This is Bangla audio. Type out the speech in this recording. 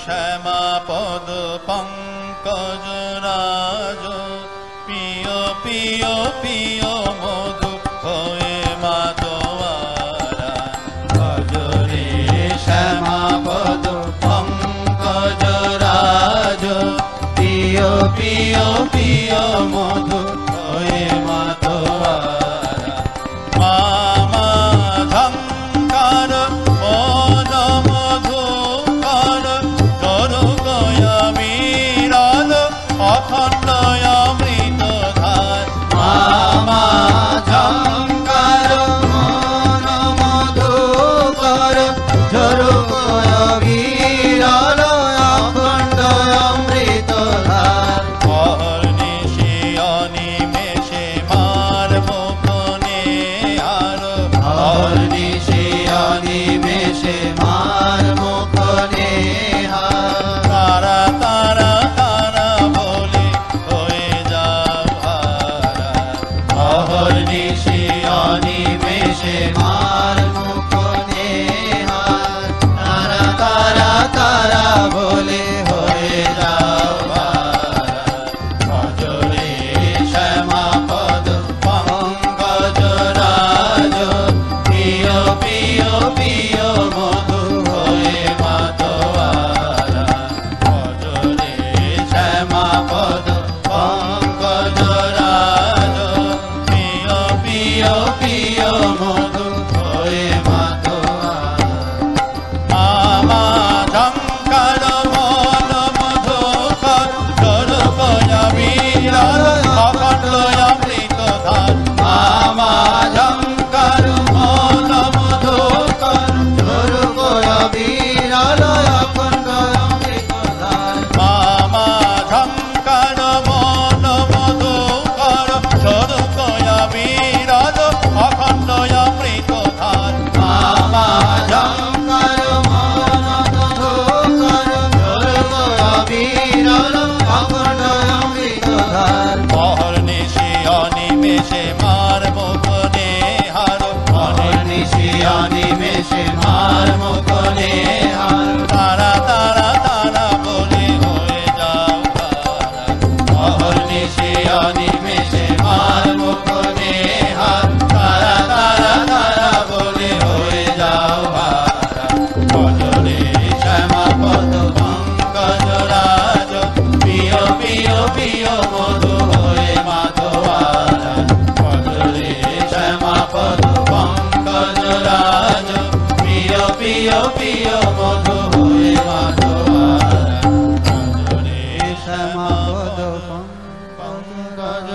শ্যামা পদ পঙ্কজ রাজ পিয় পিয় পিয় মধু হয়ে মাতোয়ারা ভজরে শ্যামা পদ পঙ্কজ রাজ পিয় পিয় পিয় মধু হয়ে মাতোয়ারা মামা ঝঙ্কার মন মধুকর তর গয়া বিরল অখণ্ড অমৃত ধার মামা ঝঙ্কার মন মধুকর তর গয়া বিরল অখণ্ড অমৃত ধার অহর্নিশি অনিমেষে মার মুখনে আর অহর্নিশি অনিমেষে মার মুখনে তারা তারা তারা বলে হয়ে যাও হারা অহর্নিশি অনিমেষে মার মুখনে তারা তারা তারা বলে হয়ে যাও হারা ভজরে শ্যামা পদ পঙ্কজ রাজ প্রিয় প্রিয় প্রিয় মধু হয়ে মাতোয়ারা ভজরে শ্যামা পদ পঙ্কজ রাজ প্রিয় প্রিয় প্রিয় মধু হয়ে মাতোয়ারা মামা ঝঙ্কার মন মধুকর তর গয়া বিরল অখণ্ড অমৃত ধার মামা ঝঙ্কার মন মধুকর তর গয়া বিরল অখণ্ড অমৃত ধার মামা ঝঙ্কার মন মধুকর তর গয়া বিরল অখণ্ড অমৃত ধার মামা ঝঙ্কার মন মধুকর তর গয়া বিরল অখণ্ড অমৃত ধার অহর্নিশি অনিমেষে মার মুখনে হার অহর্নিশি অনিমেষে মার মুখনে হার তারা তারা তারা বলে হয়ে যাও হারা অহর্নিশি অনিমেষে মার মুখনে হার তারা তারা তারা বলে হয়ে যাও হারা ভজরে শ্যামা পদ পঙ্কজ রাজ প্রিয় প্রিয় প্রিয় মধু হয়ে মাতোয়ারা ভজরে শ্যামা পদ পঙ্কজ রাজ প্রিয় প্রিয় প্রিয় মধু হয়ে মাতোয়ারা ভজরে শ্যামা পদ পঙ্কজ